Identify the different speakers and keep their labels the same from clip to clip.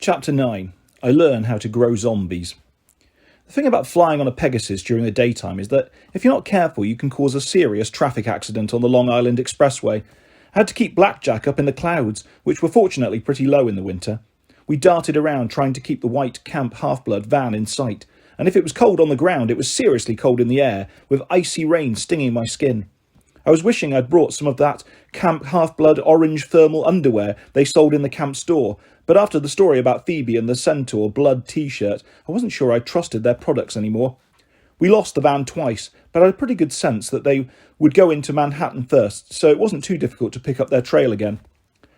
Speaker 1: Chapter 9. I learn how to grow zombies. The thing about flying on a Pegasus during the daytime is that if you're not careful you can cause a serious traffic accident on the Long Island Expressway. I had to keep Blackjack up in the clouds, which were fortunately pretty low in the winter. We darted around trying to keep the white Camp Half-Blood van in sight, and if it was cold on the ground it was seriously cold in the air, with icy rain stinging my skin. I was wishing I'd brought some of that Camp Half-Blood orange thermal underwear they sold in the camp store, but after the story about Phoebe and the Centaur blood t-shirt, I wasn't sure I trusted their products anymore. We lost the van twice, but I had a pretty good sense that they would go into Manhattan first, so it wasn't too difficult to pick up their trail again.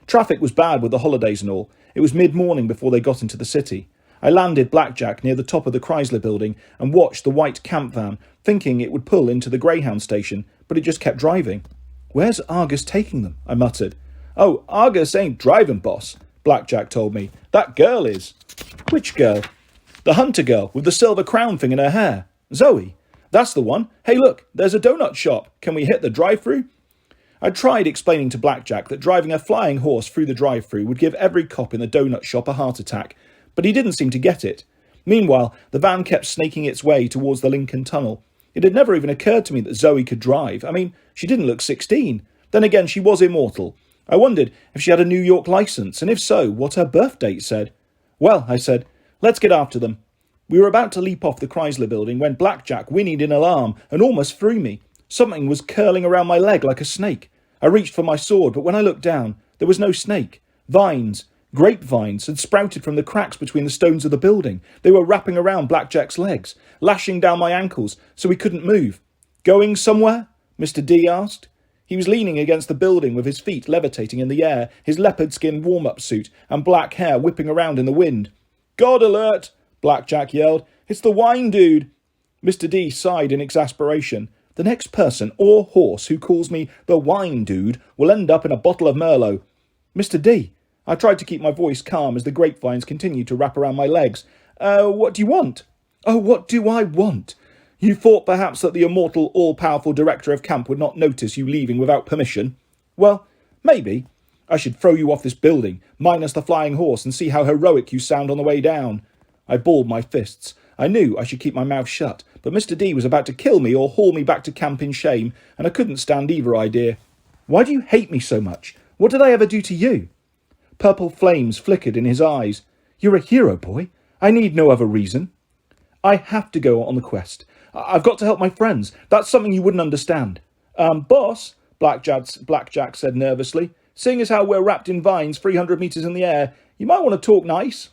Speaker 1: Traffic was bad with the holidays and all. It was mid-morning before they got into the city. I landed Blackjack near the top of the Chrysler building and watched the white camp van, thinking it would pull into the Greyhound station, but it just kept driving. "Where's Argus taking them?" I muttered. "Oh, Argus ain't driving, boss," Blackjack told me. "That girl is." "Which girl?" "The hunter girl with the silver crown thing in her hair. Zoe. That's the one. Hey look, there's a donut shop. Can we hit the drive-thru?" I tried explaining to Blackjack that driving a flying horse through the drive-thru would give every cop in the donut shop a heart attack, but he didn't seem to get it. Meanwhile, the van kept snaking its way towards the Lincoln Tunnel. It had never even occurred to me that Zoe could drive. I mean, she didn't look 16. Then again, she was immortal. I wondered if she had a New York license, and if so, what her birth date said. "Well," I said, "let's get after them." We were about to leap off the Chrysler building when Blackjack whinnied in alarm and almost threw me. Something was curling around my leg like a snake. I reached for my sword, but when I looked down, there was no snake. Vines, grapevines, had sprouted from the cracks between the stones of the building. They were wrapping around Blackjack's legs, lashing down my ankles so he couldn't move. "Going somewhere?" Mr. D asked. He was leaning against the building with his feet levitating in the air, his leopard skin warm-up suit and black hair whipping around in the wind. "God alert!" Blackjack yelled. "It's the wine dude." Mr. D sighed in exasperation. "The next person or horse who calls me the wine dude will end up in a bottle of Merlot." "Mr. D." I tried to keep my voice calm as the grapevines continued to wrap around my legs. What do you want?" "Oh, what do I want? You thought perhaps that the immortal, all-powerful director of camp would not notice you leaving without permission? Well, maybe. I should throw you off this building, minus the flying horse, and see how heroic you sound on the way down." I balled my fists. I knew I should keep my mouth shut, but Mr. D was about to kill me or haul me back to camp in shame, and I couldn't stand either idea. "Why do you hate me so much? What did I ever do to you?" Purple flames flickered in his eyes. "You're a hero, boy. I need no other reason." "I have to go on the quest. I've got to help my friends. That's something you wouldn't understand." Boss," Blackjack said nervously, "seeing as how we're wrapped in vines 300 metres in the air, you might want to talk nice."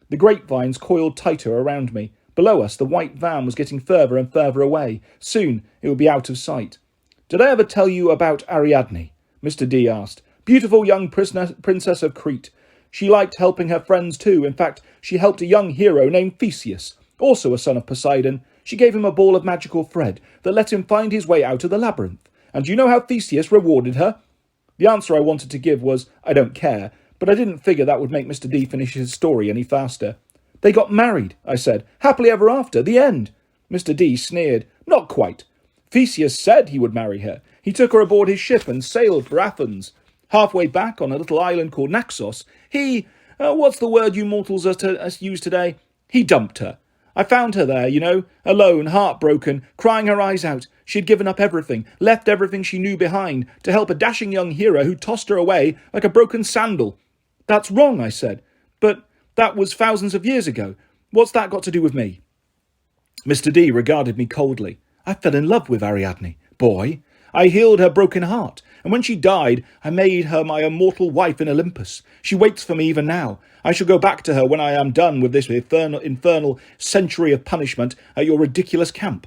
Speaker 1: The grapevines coiled tighter around me. Below us, the white van was getting further and further away. Soon, it would be out of sight. "Did I ever tell you about Ariadne?" Mr. D asked. "Beautiful young princess of Crete. She liked helping her friends too. In fact, she helped a young hero named Theseus, also a son of Poseidon. She gave him a ball of magical thread that let him find his way out of the labyrinth. And do you know how Theseus rewarded her?" The answer I wanted to give was, "I don't care," but I didn't figure that would make Mr. D finish his story any faster. "They got married," I said. "Happily ever after. The end." Mr. D sneered. "Not quite. Theseus said he would marry her. He took her aboard his ship and sailed for Athens. Halfway back on a little island called Naxos, what's the word you mortals use today? He dumped her. I found her there, alone, heartbroken, crying her eyes out. She had given up everything, left everything she knew behind, to help a dashing young hero who tossed her away like a broken sandal." "That's wrong," I said. "But that was thousands of years ago. What's that got to do with me?" Mr. D regarded me coldly. "I fell in love with Ariadne, boy. I healed her broken heart, and when she died, I made her my immortal wife in Olympus. She waits for me even now. I shall go back to her when I am done with this infernal century of punishment at your ridiculous camp."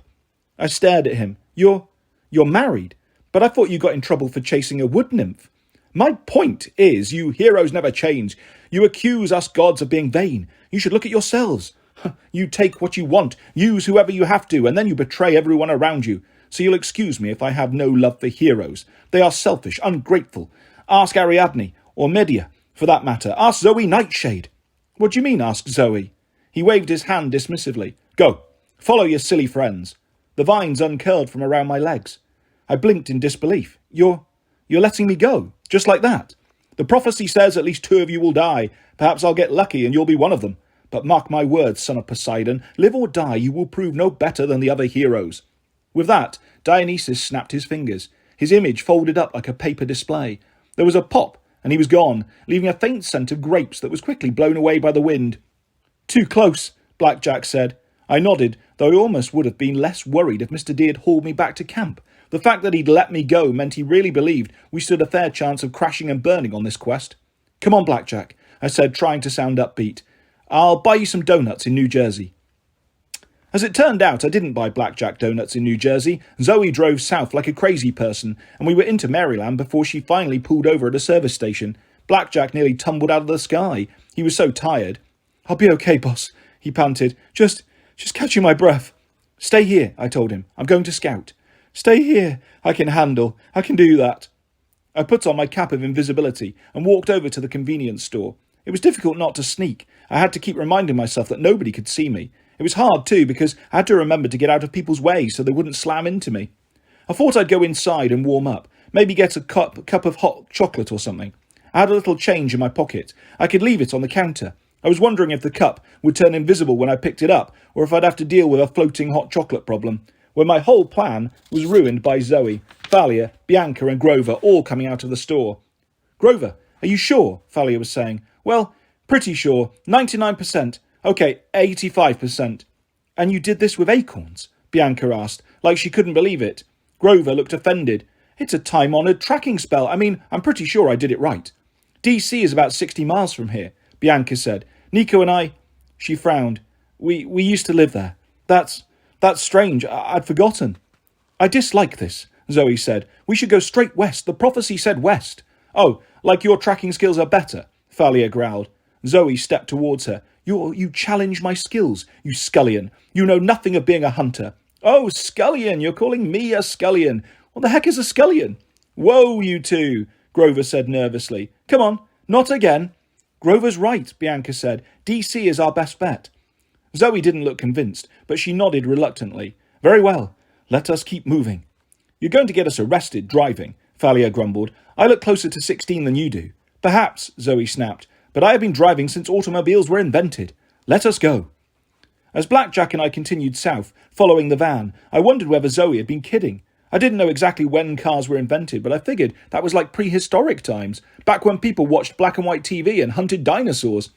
Speaker 1: I stared at him. You're married? But I thought you got in trouble for chasing a wood nymph." "My point is, you heroes never change. You accuse us gods of being vain. You should look at yourselves. You take what you want, use whoever you have to, and then you betray everyone around you. So you'll excuse me if I have no love for heroes. They are selfish, ungrateful. Ask Ariadne, or Medea, for that matter. Ask Zoe Nightshade." "What do you mean, ask Zoe?" He waved his hand dismissively. "Go, follow your silly friends." The vines uncurled from around my legs. I blinked in disbelief. You're letting me go, just like that?" The prophecy says at least 2 of you will die. Perhaps I'll get lucky and you'll be one of them. But mark my words, son of Poseidon, live or die, you will prove no better than the other heroes." With that, Dionysus snapped his fingers. His image folded up like a paper display. There was a pop, and he was gone, leaving a faint scent of grapes that was quickly blown away by the wind. "Too close," Blackjack said. I nodded, though I almost would have been less worried if Mr. D had hauled me back to camp. The fact that he'd let me go meant he really believed we stood a fair chance of crashing and burning on this quest. "Come on, Blackjack," I said, trying to sound upbeat. "I'll buy you some donuts in New Jersey." As it turned out, I didn't buy Blackjack donuts in New Jersey. Zoe drove south like a crazy person, and we were into Maryland before she finally pulled over at a service station. Blackjack nearly tumbled out of the sky. He was so tired. "I'll be okay, boss," he panted. Just catching my breath." "Stay here," I told him. "I'm going to scout." "Stay here. I can do that." I put on my cap of invisibility and walked over to the convenience store. It was difficult not to sneak. I had to keep reminding myself that nobody could see me. It was hard too, because I had to remember to get out of people's way so they wouldn't slam into me. I thought I'd go inside and warm up, maybe get a cup of hot chocolate or something. I had a little change in my pocket. I could leave it on the counter. I was wondering if the cup would turn invisible when I picked it up, or if I'd have to deal with a floating hot chocolate problem, when my whole plan was ruined by Zoe, Thalia, Bianca and Grover all coming out of the store. "Grover, are you sure?" Thalia was saying. "Well, pretty sure. 99%. Okay, 85%. "And you did this with acorns?" Bianca asked, like she couldn't believe it. Grover looked offended. "It's a time-honoured tracking spell. I'm pretty sure I did it right." "DC is about 60 miles from here," Bianca said. "Nico and I..." She frowned. We used to live there. That's strange. I'd forgotten." "I dislike this," Zoe said. "We should go straight west. The prophecy said west." "Oh, like your tracking skills are better," Thalia growled. Zoe stepped towards her. You challenge my skills, you scullion. You know nothing of being a hunter." "Oh, scullion, you're calling me a scullion. What the heck is a scullion?" "Whoa, you two," Grover said nervously. "Come on, not again." "Grover's right," Bianca said. "DC is our best bet." Zoe didn't look convinced, but she nodded reluctantly. "Very well, let us keep moving." "You're going to get us arrested driving," Thalia grumbled. "I look closer to 16 than you do." "Perhaps," Zoe snapped. "But I have been driving since automobiles were invented. Let us go." As Blackjack and I continued south, following the van, I wondered whether Zoe had been kidding. I didn't know exactly when cars were invented, but I figured that was like prehistoric times, back when people watched black and white TV and hunted dinosaurs.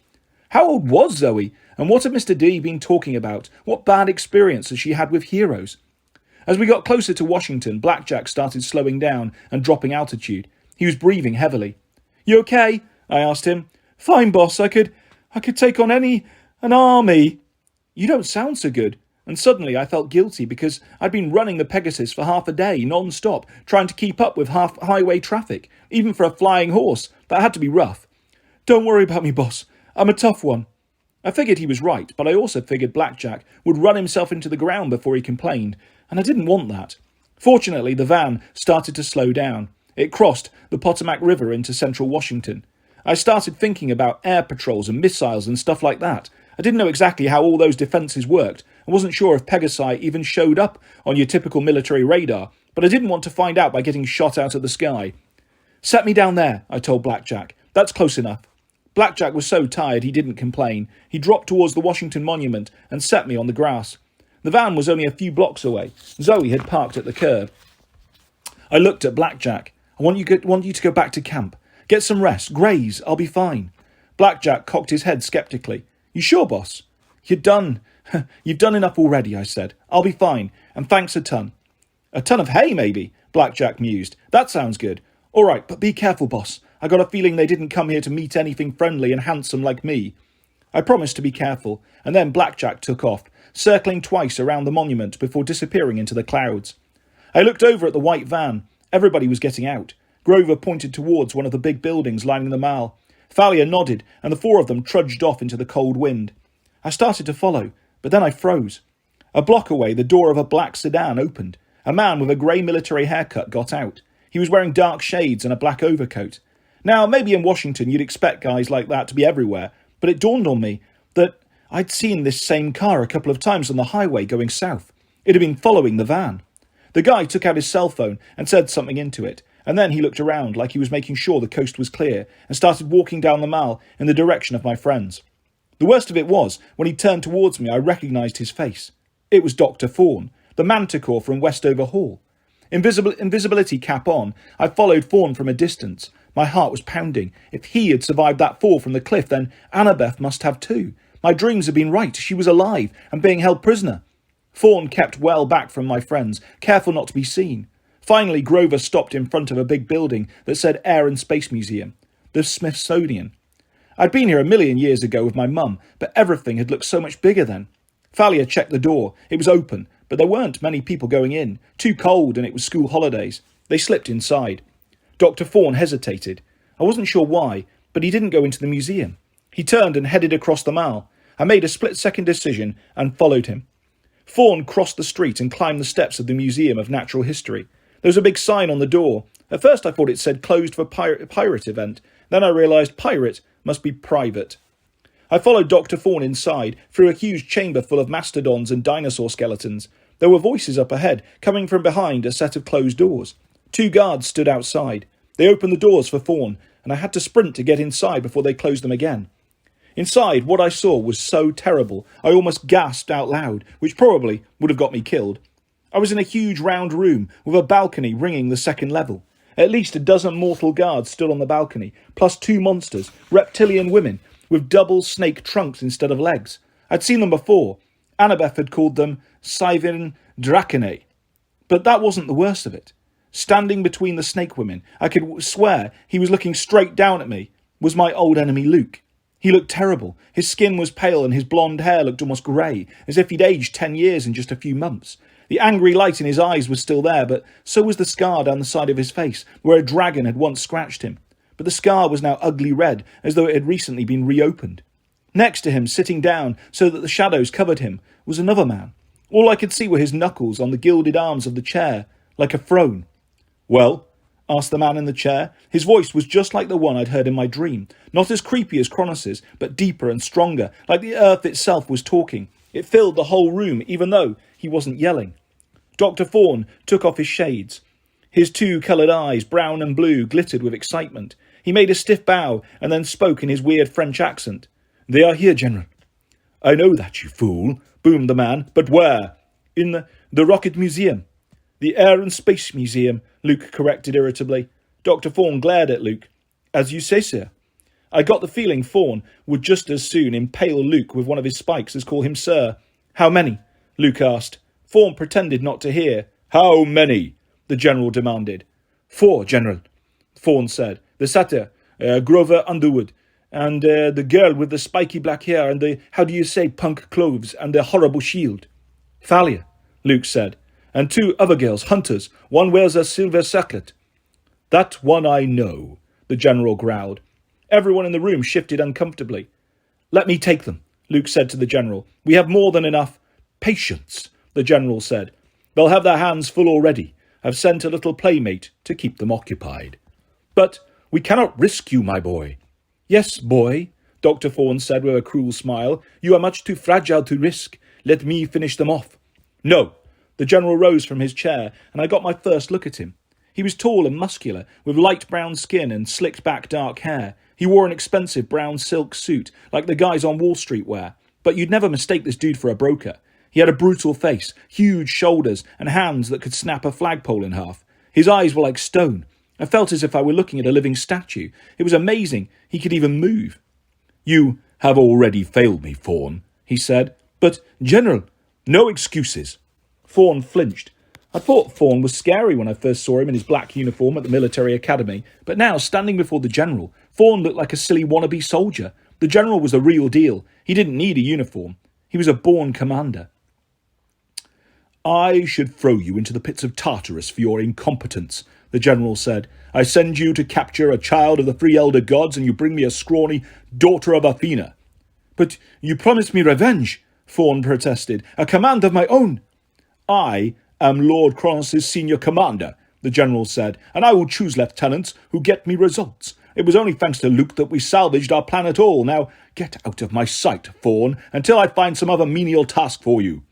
Speaker 1: How old was Zoe? And what had Mr. D been talking about? What bad experiences she had with heroes? As we got closer to Washington, Blackjack started slowing down and dropping altitude. He was breathing heavily. "You okay?" I asked him. "Fine, boss. I could take on an army." "You don't sound so good." And suddenly I felt guilty because I'd been running the Pegasus for half a day, non-stop, trying to keep up with highway traffic. Even for a flying horse, that had to be rough. "Don't worry about me, boss. I'm a tough one." I figured he was right, but I also figured Blackjack would run himself into the ground before he complained, and I didn't want that. Fortunately, the van started to slow down. It crossed the Potomac River into central Washington. I started thinking about air patrols and missiles and stuff like that. I didn't know exactly how all those defences worked. I wasn't sure if Pegasi even showed up on your typical military radar, but I didn't want to find out by getting shot out of the sky. "Set me down there," I told Blackjack. "That's close enough." Blackjack was so tired he didn't complain. He dropped towards the Washington Monument and set me on the grass. The van was only a few blocks away. Zoe had parked at the curb. I looked at Blackjack. I want you to go back to camp. Get some rest. Graze. I'll be fine." Blackjack cocked his head sceptically. "You sure, boss?" You've done enough already," I said. "I'll be fine, and thanks a ton." "A ton of hay, maybe," Blackjack mused. "That sounds good. All right, but be careful, boss. I got a feeling they didn't come here to meet anything friendly and handsome like me." I promised to be careful, and then Blackjack took off, circling twice around the monument before disappearing into the clouds. I looked over at the white van. Everybody was getting out. Grover pointed towards one of the big buildings lining the mall. Thalia nodded, and the four of them trudged off into the cold wind. I started to follow, but then I froze. A block away, the door of a black sedan opened. A man with a grey military haircut got out. He was wearing dark shades and a black overcoat. Now, maybe in Washington you'd expect guys like that to be everywhere, but it dawned on me that I'd seen this same car a couple of times on the highway going south. It had been following the van. The guy took out his cell phone and said something into it, and then he looked around like he was making sure the coast was clear and started walking down the mall in the direction of my friends. The worst of it was, when he turned towards me, I recognised his face. It was Dr. Fawn, the manticore from Westover Hall. Invisibility cap on, I followed Fawn from a distance. My heart was pounding. If he had survived that fall from the cliff, then Annabeth must have too. My dreams had been right. She was alive and being held prisoner. Fawn kept well back from my friends, careful not to be seen. Finally, Grover stopped in front of a big building that said Air and Space Museum, the Smithsonian. I'd been here 1,000,000 years ago with my mum, but everything had looked so much bigger then. Thalia checked the door. It was open, but there weren't many people going in. Too cold, and it was school holidays. They slipped inside. Dr. Fawn hesitated. I wasn't sure why, but he didn't go into the museum. He turned and headed across the mall. I made a split-second decision and followed him. Fawn crossed the street and climbed the steps of the Museum of Natural History. There was a big sign on the door. At first I thought it said closed for pirate event. Then I realised pirate must be private. I followed Dr. Fawn inside, through a huge chamber full of mastodons and dinosaur skeletons. There were voices up ahead, coming from behind a set of closed doors. 2 guards stood outside. They opened the doors for Fawn, and I had to sprint to get inside before they closed them again. Inside, what I saw was so terrible, I almost gasped out loud, which probably would have got me killed. I was in a huge round room with a balcony ringing the second level. At least a dozen mortal guards stood on the balcony, plus 2 monsters, reptilian women, with double snake trunks instead of legs. I'd seen them before. Annabeth had called them Scythian Dracanae. But that wasn't the worst of it. Standing between the snake women, I could swear he was looking straight down at me, was my old enemy Luke. He looked terrible. His skin was pale and his blonde hair looked almost grey, as if he'd aged 10 years in just a few months. The angry light in his eyes was still there, but so was the scar down the side of his face, where a dragon had once scratched him. But the scar was now ugly red, as though it had recently been reopened. Next to him, sitting down so that the shadows covered him, was another man. All I could see were his knuckles on the gilded arms of the chair, like a throne. "Well?" asked the man in the chair. His voice was just like the one I'd heard in my dream, not as creepy as Cronus's, but deeper and stronger, like the earth itself was talking. It filled the whole room, even though he wasn't yelling. Dr. Fawn took off his shades. His 2 coloured eyes, brown and blue, glittered with excitement. He made a stiff bow and then spoke in his weird French accent. "They are here, General." "I know that, you fool," boomed the man. "But where?" "In the Rocket Museum." "The Air and Space Museum," Luke corrected irritably. Dr. Fawn glared at Luke. "As you say, sir." I got the feeling Fawn would just as soon impale Luke with one of his spikes as call him sir. "How many?" Luke asked. Fawn pretended not to hear. "How many?" the General demanded. "4, General," Fawn said. "The satyr, Grover Underwood, and the girl with the spiky black hair and the, how do you say, punk clothes and the horrible shield." "Thalia," Luke said. "And 2 other girls, hunters. One wears a silver circlet." "That one I know," the General growled. Everyone in the room shifted uncomfortably. "Let me take them," Luke said to the General. "We have more than enough." "Patience," the General said. "They'll have their hands full already. I've sent a little playmate to keep them occupied." "But we cannot risk you, my boy." "Yes, boy," Dr. Fawn said with a cruel smile. "You are much too fragile to risk. Let me finish them off." "No." The General rose from his chair, and I got my first look at him. He was tall and muscular, with light brown skin and slicked back dark hair. He wore an expensive brown silk suit, like the guys on Wall Street wear. But you'd never mistake this dude for a broker. He had a brutal face, huge shoulders, and hands that could snap a flagpole in half. His eyes were like stone. I felt as if I were looking at a living statue. It was amazing. He could even move. "You have already failed me, Fawn," he said. "But, General, no excuses." Fawn flinched. I thought Fawn was scary when I first saw him in his black uniform at the military academy, but now, standing before the General, Fawn looked like a silly wannabe soldier. The General was the real deal. He didn't need a uniform. He was a born commander. "I should throw you into the pits of Tartarus for your incompetence," the General said. "I send you to capture a child of the 3 elder gods, and you bring me a scrawny daughter of Athena." "But you promised me revenge," Fawn protested. "A command of my own." "I am Lord Cronus's senior commander," the General said, "and I will choose lieutenants who get me results. It was only thanks to Luke that we salvaged our plan at all. Now get out of my sight, Fawn, until I find some other menial task for you."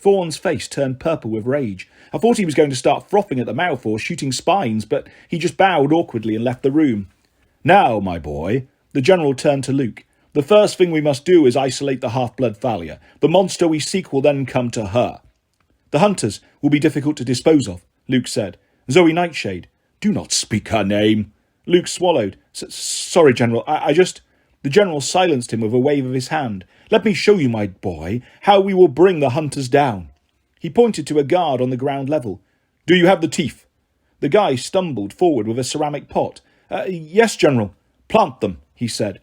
Speaker 1: Thorn's face turned purple with rage. I thought he was going to start frothing at the mouth or shooting spines, but he just bowed awkwardly and left the room. Now, my boy, the general turned to Luke. The first thing we must do is isolate the half-blood Thalia. The monster we seek will then come to her. The hunters will be difficult to dispose of, Luke said. Zoe Nightshade. Do not speak her name. Luke swallowed. Sorry, General, I just... The general silenced him with a wave of his hand. Let me show you, my boy, how we will bring the hunters down. He pointed to a guard on the ground level. Do you have the teeth? The guy stumbled forward with a ceramic pot. Yes, General. Plant them, he said.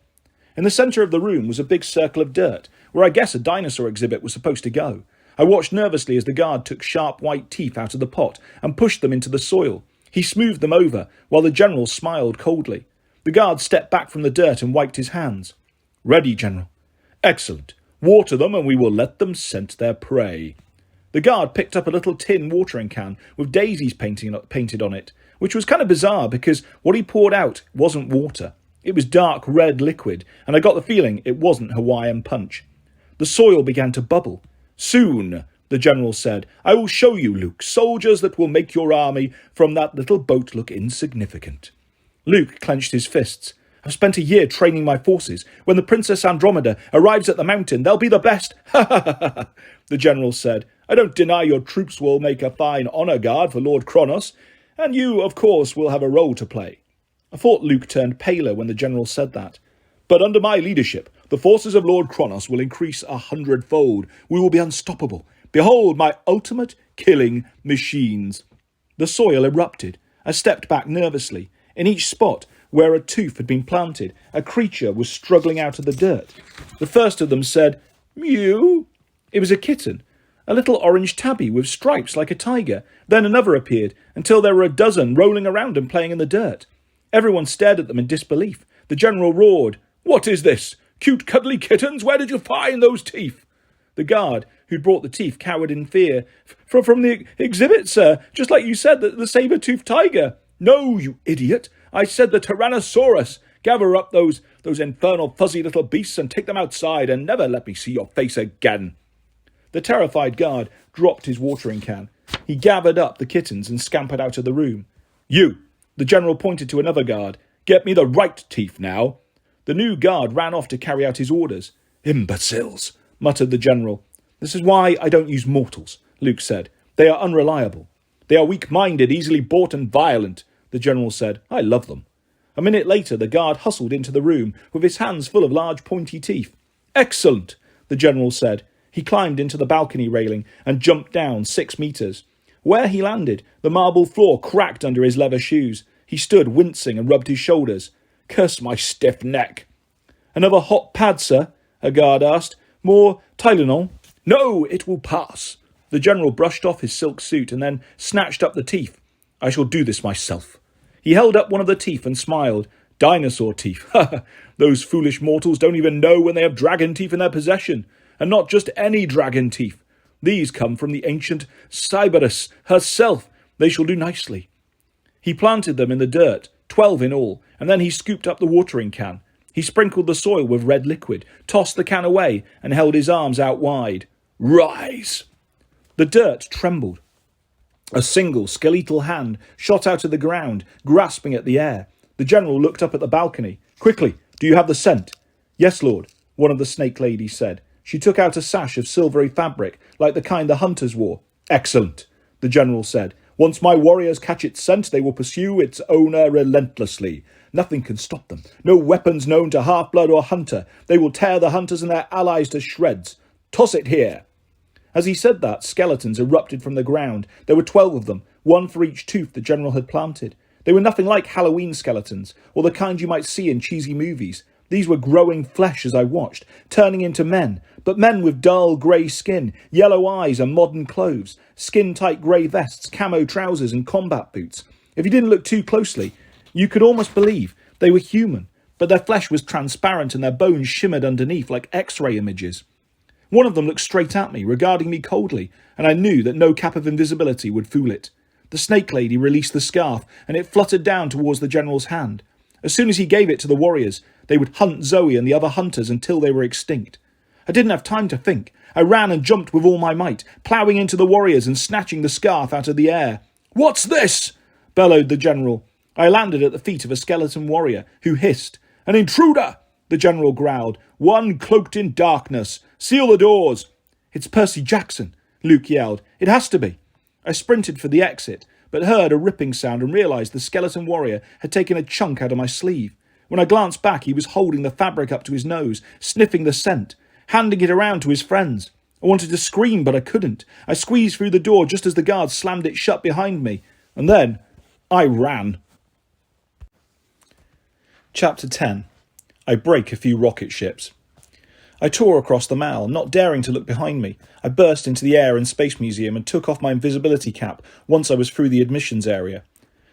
Speaker 1: In the centre of the room was a big circle of dirt, where I guess a dinosaur exhibit was supposed to go. I watched nervously as the guard took sharp white teeth out of the pot and pushed them into the soil. He smoothed them over, while the general smiled coldly. The guard stepped back from the dirt and wiped his hands. Ready, General. Excellent. Water them and we will let them scent their prey. The guard picked up a little tin watering can with daisies painted on it, which was kind of bizarre because what he poured out wasn't water. It was dark red liquid, and I got the feeling it wasn't Hawaiian punch. The soil began to bubble. Soon, the general said, I will show you, Luke, soldiers that will make your army from that little boat look insignificant. Luke clenched his fists. I've spent a year training my forces. When the Princess Andromeda arrives at the mountain, they'll be the best. Ha ha ha ha, the general said. I don't deny your troops will make a fine honour guard for Lord Kronos, and you, of course, will have a role to play. I thought Luke turned paler when the general said that. But under my leadership, the forces of Lord Kronos will increase 100-fold. We will be unstoppable. Behold my ultimate killing machines. The soil erupted. I stepped back nervously. In each spot where a tooth had been planted, a creature was struggling out of the dirt. The first of them said, Mew. It was a kitten, a little orange tabby with stripes like a tiger. Then another appeared, until there were a dozen rolling around and playing in the dirt. Everyone stared at them in disbelief. The general roared, What is this? Cute cuddly kittens? Where did you find those teeth? The guard who'd brought the teeth cowered in fear. From the exhibit, sir, just like you said, the saber-toothed tiger. No, you idiot. I said the Tyrannosaurus. Gather up those infernal fuzzy little beasts and take them outside and never let me see your face again. The terrified guard dropped his watering can. He gathered up the kittens and scampered out of the room. You, the general pointed to another guard. Get me the right teeth now. The new guard ran off to carry out his orders. Imbeciles, muttered the general. This is why I don't use mortals, Luke said. They are unreliable. They are weak-minded, easily bought and violent, the general said. I love them. A minute later, the guard hustled into the room with his hands full of large pointy teeth. Excellent, the general said. He climbed into the balcony railing and jumped down 6 meters. Where he landed, the marble floor cracked under his leather shoes. He stood wincing and rubbed his shoulders. Curse my stiff neck. Another hot pad, sir? A guard asked. More Tylenol? No, it will pass. The general brushed off his silk suit and then snatched up the teeth. I shall do this myself. He held up one of the teeth and smiled. Dinosaur teeth. Ha! Those foolish mortals don't even know when they have dragon teeth in their possession. And not just any dragon teeth. These come from the ancient Cyberus herself. They shall do nicely. He planted them in the dirt, 12 in all, and then he scooped up the watering can. He sprinkled the soil with red liquid, tossed the can away, and held his arms out wide. Rise! The dirt trembled. A single skeletal hand shot out of the ground, grasping at the air. The general looked up at the balcony. Quickly, do you have the scent? Yes, Lord, one of the snake ladies said. She took out a sash of silvery fabric, like the kind the hunters wore. Excellent, the general said. Once my warriors catch its scent, they will pursue its owner relentlessly. Nothing can stop them. No weapons known to half-blood or hunter. They will tear the hunters and their allies to shreds. Toss it here. As he said that, skeletons erupted from the ground. There were 12 of them, one for each tooth the general had planted. They were nothing like Halloween skeletons, or the kind you might see in cheesy movies. These were growing flesh as I watched, turning into men, but men with dull grey skin, yellow eyes and modern clothes, skin-tight grey vests, camo trousers and combat boots. If you didn't look too closely, you could almost believe they were human, but their flesh was transparent and their bones shimmered underneath like X-ray images. One of them looked straight at me, regarding me coldly, and I knew that no cap of invisibility would fool it. The snake lady released the scarf, and it fluttered down towards the general's hand. As soon as he gave it to the warriors, they would hunt Zoe and the other hunters until they were extinct. I didn't have time to think. I ran and jumped with all my might, ploughing into the warriors and snatching the scarf out of the air. "What's this?" bellowed the general. I landed at the feet of a skeleton warrior, who hissed. "An intruder!" the general growled. "One cloaked in darkness. Seal the doors." "It's Percy Jackson," Luke yelled. "It has to be." I sprinted for the exit, but heard a ripping sound and realised the skeleton warrior had taken a chunk out of my sleeve. When I glanced back, he was holding the fabric up to his nose, sniffing the scent, handing it around to his friends. I wanted to scream, but I couldn't. I squeezed through the door just as the guard slammed it shut behind me. And then I ran. Chapter 10. I break a few rocket ships. I tore across the Mall, not daring to look behind me. I burst into the Air and Space Museum and took off my invisibility cap once I was through the admissions area.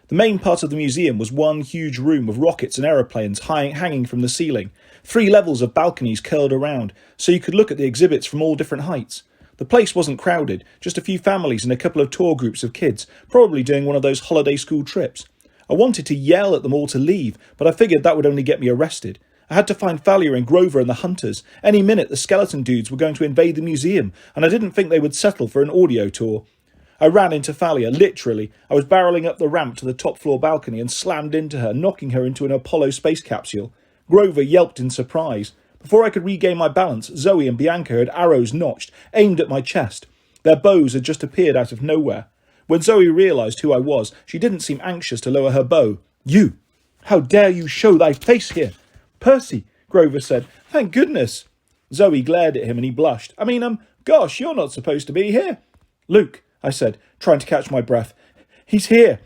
Speaker 1: The main part of the museum was one huge room with rockets and aeroplanes hanging from the ceiling. 3 levels of balconies curled around, so you could look at the exhibits from all different heights. The place wasn't crowded, just a few families and a couple of tour groups of kids, probably doing one of those holiday school trips. I wanted to yell at them all to leave, but I figured that would only get me arrested. I had to find Thalia and Grover and the hunters. Any minute the skeleton dudes were going to invade the museum, and I didn't think they would settle for an audio tour. I ran into Thalia, literally. I was barreling up the ramp to the top floor balcony and slammed into her, knocking her into an Apollo space capsule. Grover yelped in surprise. Before I could regain my balance, Zoe and Bianca had arrows notched, aimed at my chest. Their bows had just appeared out of nowhere. When Zoe realised who I was, she didn't seem anxious to lower her bow. "You! How dare you show thy face here?" "Percy," Grover said. "Thank goodness." Zoe glared at him and he blushed. Gosh, you're not supposed to be here." "Luke," I said, trying to catch my breath. "He's here."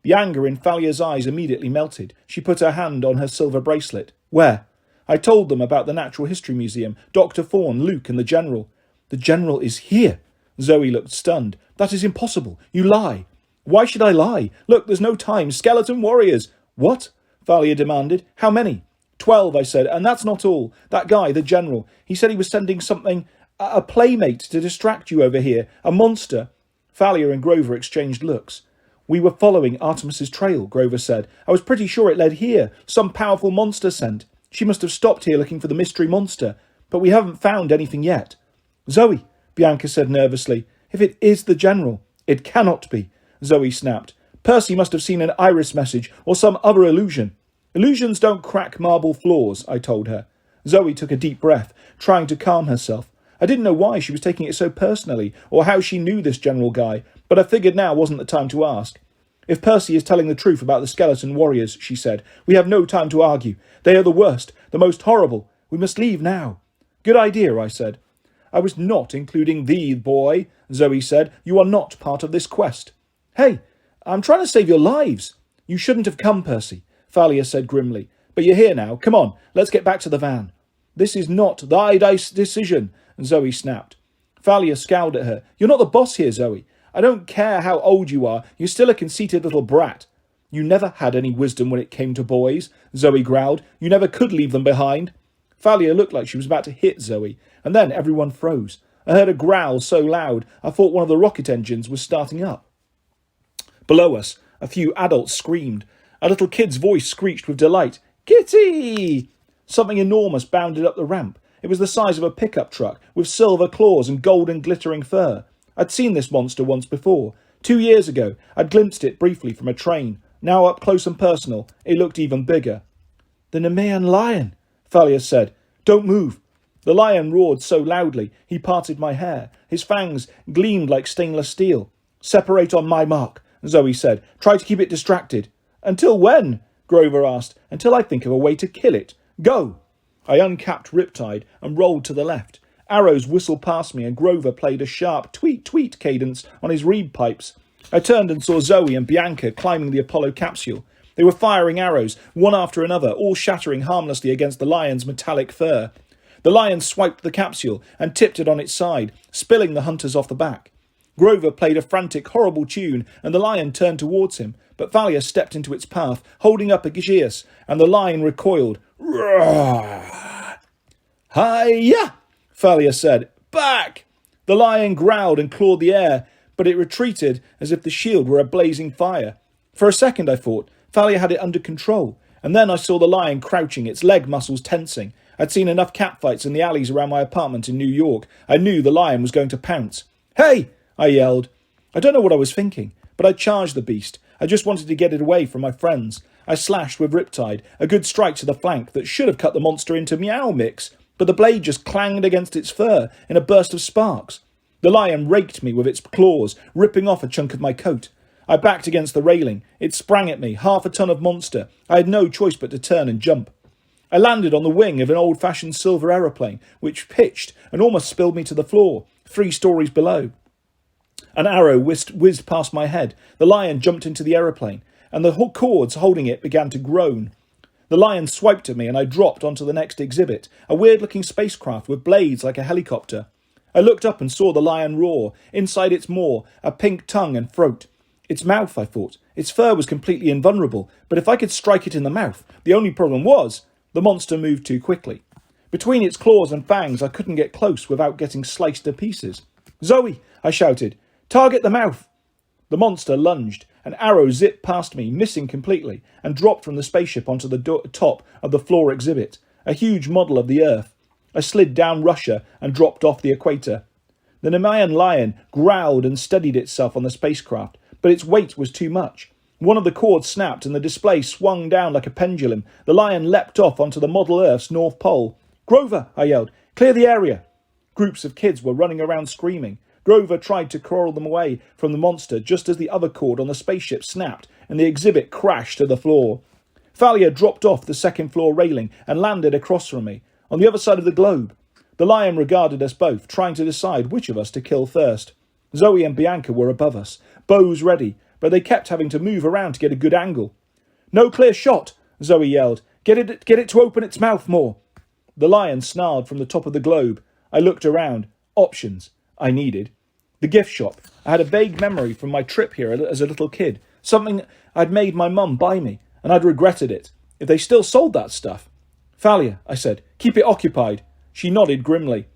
Speaker 1: The anger in Thalia's eyes immediately melted. She put her hand on her silver bracelet. "Where?" I told them about the Natural History Museum, Dr. Thorne, Luke and the General. "The General is here." Zoe looked stunned. "That is impossible. You lie." "Why should I lie? Look, there's no time. Skeleton warriors." "What?" Thalia demanded. "How many?" 12, I said, and that's not all. That guy, the General, he said he was sending something, a playmate to distract you over here, a monster. Thalia and Grover exchanged looks. "We were following Artemis's trail," Grover said. "I was pretty sure it led here, some powerful monster scent. She must have stopped here looking for the mystery monster, but we haven't found anything yet." "Zoe," Bianca said nervously, "if it is the General." "It cannot be," Zoe snapped. "Percy must have seen an iris message or some other illusion." "Illusions don't crack marble floors," I told her. Zoe took a deep breath, trying to calm herself. I didn't know why she was taking it so personally, or how she knew this general guy, but I figured now wasn't the time to ask. "If Percy is telling the truth about the skeleton warriors," she said, "we have no time to argue. They are the worst, the most horrible. We must leave now." "Good idea," I said. "I was not including thee, boy," Zoe said. "You are not part of this quest." "Hey, I'm trying to save your lives." "You shouldn't have come, Percy," Thalia said grimly. "But you're here now. Come on, let's get back to the van." "This is not thy decision," Zoe snapped. Thalia scowled at her. "You're not the boss here, Zoe. I don't care how old you are, you're still a conceited little brat." "You never had any wisdom when it came to boys," Zoe growled. "You never could leave them behind." Thalia looked like she was about to hit Zoe, and then everyone froze. I heard a growl so loud I thought one of the rocket engines was starting up. Below us, a few adults screamed. A little kid's voice screeched with delight. "Kitty!" Something enormous bounded up the ramp. It was the size of a pickup truck, with silver claws and golden glittering fur. I'd seen this monster once before. 2 years ago, I'd glimpsed it briefly from a train. Now up close and personal, it looked even bigger. "The Nemean lion," Thalia said. "Don't move." The lion roared so loudly, he parted my hair. His fangs gleamed like stainless steel. "Separate on my mark," Zoe said. "Try to keep it distracted." "Until when?" Grover asked. "Until I think of a way to kill it. Go!" I uncapped Riptide and rolled to the left. Arrows whistled past me and Grover played a sharp tweet-tweet cadence on his reed pipes. I turned and saw Zoe and Bianca climbing the Apollo capsule. They were firing arrows, one after another, all shattering harmlessly against the lion's metallic fur. The lion swiped the capsule and tipped it on its side, spilling the hunters off the back. Grover played a frantic, horrible tune, and the lion turned towards him, but Thalia stepped into its path, holding up a Aegeus, and the lion recoiled. "Roar!" "Hi-ya!" Thalia said. "Back!" The lion growled and clawed the air, but it retreated as if the shield were a blazing fire. For a second, I thought, Thalia had it under control, and then I saw the lion crouching, its leg muscles tensing. I'd seen enough catfights in the alleys around my apartment in New York. I knew the lion was going to pounce. "Hey!" I yelled. I don't know what I was thinking, but I charged the beast. I just wanted to get it away from my friends. I slashed with Riptide, a good strike to the flank that should have cut the monster into meow mix, but the blade just clanged against its fur in a burst of sparks. The lion raked me with its claws, ripping off a chunk of my coat. I backed against the railing. It sprang at me, half a ton of monster. I had no choice but to turn and jump. I landed on the wing of an old-fashioned silver aeroplane, which pitched and almost spilled me to the floor, 3 stories below. An arrow whizzed past my head. The lion jumped into the aeroplane, and the cords holding it began to groan. The lion swiped at me, and I dropped onto the next exhibit, a weird-looking spacecraft with blades like a helicopter. I looked up and saw the lion roar, inside its maw, a pink tongue and throat. Its mouth, I thought. Its fur was completely invulnerable, but if I could strike it in the mouth, the only problem was the monster moved too quickly. Between its claws and fangs, I couldn't get close without getting sliced to pieces. "Zoe!" I shouted. "Target the mouth!" The monster lunged. An arrow zipped past me, missing completely, and dropped from the spaceship onto the top of the floor exhibit, a huge model of the Earth. I slid down Russia and dropped off the equator. The Nemean lion growled and steadied itself on the spacecraft, but its weight was too much. One of the cords snapped and the display swung down like a pendulum. The lion leapt off onto the model Earth's North Pole. "Grover!" I yelled. "Clear the area!" Groups of kids were running around screaming. Grover tried to crawl them away from the monster just as the other cord on the spaceship snapped and the exhibit crashed to the floor. Thalia dropped off the second floor railing and landed across from me, on the other side of the globe. The lion regarded us both, trying to decide which of us to kill first. Zoe and Bianca were above us, bows ready, but they kept having to move around to get a good angle. "No clear shot," Zoe yelled. Get it to open its mouth more." The lion snarled from the top of the globe. I looked around. Options. I needed. The gift shop. I had a vague memory from my trip here as a little kid. Something I'd made my mum buy me, and I'd regretted it. If they still sold that stuff. "Thalia," I said, "keep it occupied." She nodded grimly.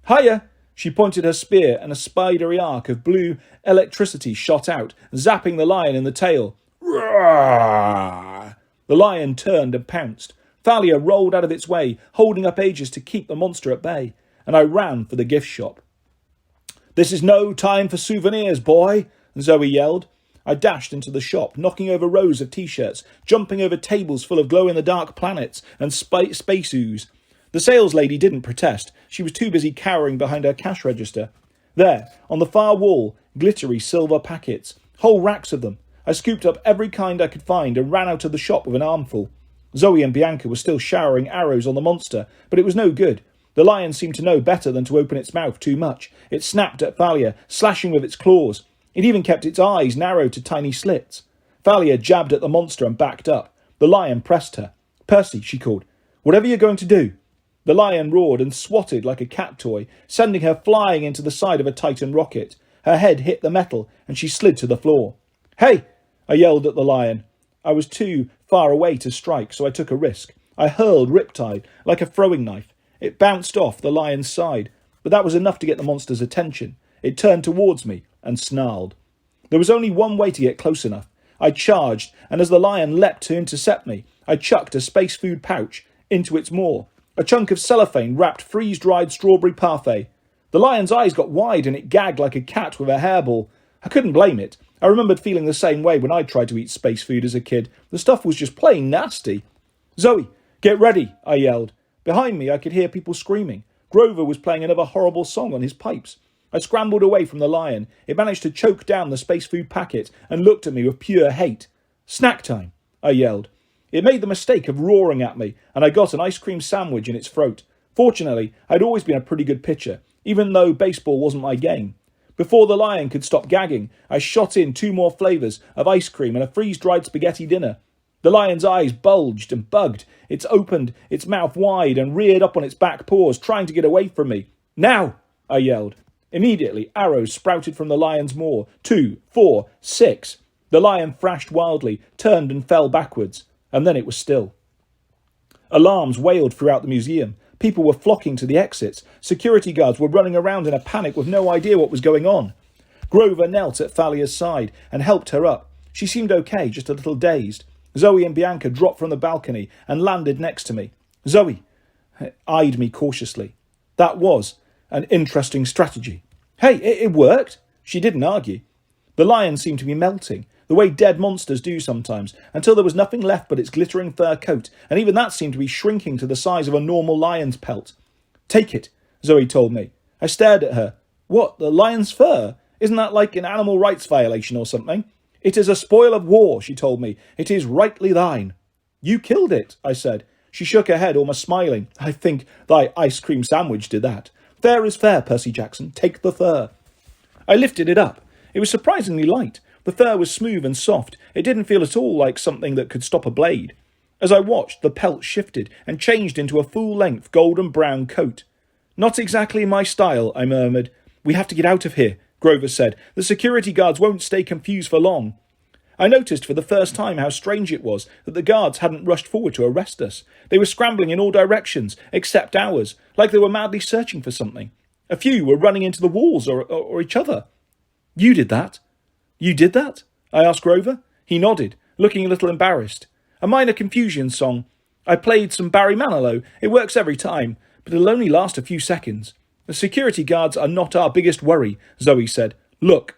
Speaker 1: "Hiya!" She pointed her spear, and a spidery arc of blue electricity shot out, zapping the lion in the tail. Roar! The lion turned and pounced. Thalia rolled out of its way, holding up aegis to keep the monster at bay, and I ran for the gift shop. "This is no time for souvenirs, boy," Zoe yelled. I dashed into the shop, knocking over rows of T-shirts, jumping over tables full of glow-in-the-dark planets and space ooze. The sales lady didn't protest. She was too busy cowering behind her cash register. There, on the far wall, glittery silver packets, whole racks of them. I scooped up every kind I could find and ran out of the shop with an armful. Zoe and Bianca were still showering arrows on the monster, but it was no good. The lion seemed to know better than to open its mouth too much. It snapped at Thalia, slashing with its claws. It even kept its eyes narrowed to tiny slits. Thalia jabbed at the monster and backed up. The lion pressed her. "Percy," she called, "whatever you're going to do." The lion roared and swatted like a cat toy, sending her flying into the side of a Titan rocket. Her head hit the metal, and she slid to the floor. "Hey!" I yelled at the lion. I was too far away to strike, so I took a risk. I hurled Riptide like a throwing knife. It bounced off the lion's side, but that was enough to get the monster's attention. It turned towards me and snarled. There was only one way to get close enough. I charged, and as the lion leapt to intercept me, I chucked a space food pouch into its maw. A chunk of cellophane wrapped freeze-dried strawberry parfait. The lion's eyes got wide and it gagged like a cat with a hairball. I couldn't blame it. I remembered feeling the same way when I tried to eat space food as a kid. The stuff was just plain nasty. "Zoe, get ready," I yelled. Behind me I could hear people screaming. Grover was playing another horrible song on his pipes. I scrambled away from the lion. It managed to choke down the space food packet and looked at me with pure hate. "Snack time," I yelled. It made the mistake of roaring at me, and I got an ice cream sandwich in its throat. Fortunately, I'd always been a pretty good pitcher, even though baseball wasn't my game. Before the lion could stop gagging, I shot in 2 more flavours of ice cream and a freeze-dried spaghetti dinner. The lion's eyes bulged and bugged. It opened its mouth wide and reared up on its back paws, trying to get away from me. "Now!" I yelled. Immediately, arrows sprouted from the lion's maw. 2, 4, 6. The lion thrashed wildly, turned and fell backwards. And then it was still. Alarms wailed throughout the museum. People were flocking to the exits. Security guards were running around in a panic with no idea what was going on. Grover knelt at Thalia's side and helped her up. She seemed okay, just a little dazed. Zoe and Bianca dropped from the balcony and landed next to me. "Zoe, eyed me cautiously. That was an interesting strategy. Hey, it worked. She didn't argue. The lion seemed to be melting, the way dead monsters do sometimes, until there was nothing left but its glittering fur coat, and even that seemed to be shrinking to the size of a normal lion's pelt. Take it, Zoe told me. I stared at her. What, the lion's fur? Isn't that like an animal rights violation or something? It is a spoil of war, she told me. It is rightly thine. You killed it, I said. She shook her head, almost smiling. I think thy ice cream sandwich did that. Fair is fair, Percy Jackson. Take the fur. I lifted it up. It was surprisingly light. The fur was smooth and soft. It didn't feel at all like something that could stop a blade. As I watched, the pelt shifted and changed into a full-length golden brown coat. Not exactly my style, I murmured. We have to get out of here, Grover said. The security guards won't stay confused for long. I noticed for the first time how strange it was that the guards hadn't rushed forward to arrest us. They were scrambling in all directions, except ours, like they were madly searching for something. A few were running into the walls or each other. You did that? You did that? I asked Grover. He nodded, looking a little embarrassed. A minor confusion song. I played some Barry Manilow. It works every time, but it'll only last a few seconds. The security guards are not our biggest worry, Zoe said. Look.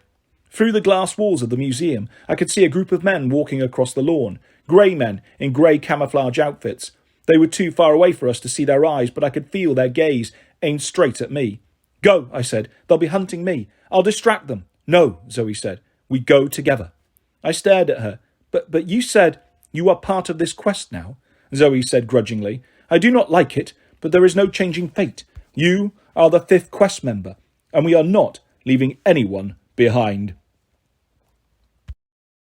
Speaker 1: Through the glass walls of the museum, I could see a group of men walking across the lawn, grey men in grey camouflage outfits. They were too far away for us to see their eyes, but I could feel their gaze aimed straight at me. Go, I said. They'll be hunting me. I'll distract them. No, Zoe said. We go together. I stared at her. But you said you are part of this quest now, Zoe said grudgingly. I do not like it, but there is no changing fate. You are the 5th quest member, and we are not leaving anyone behind.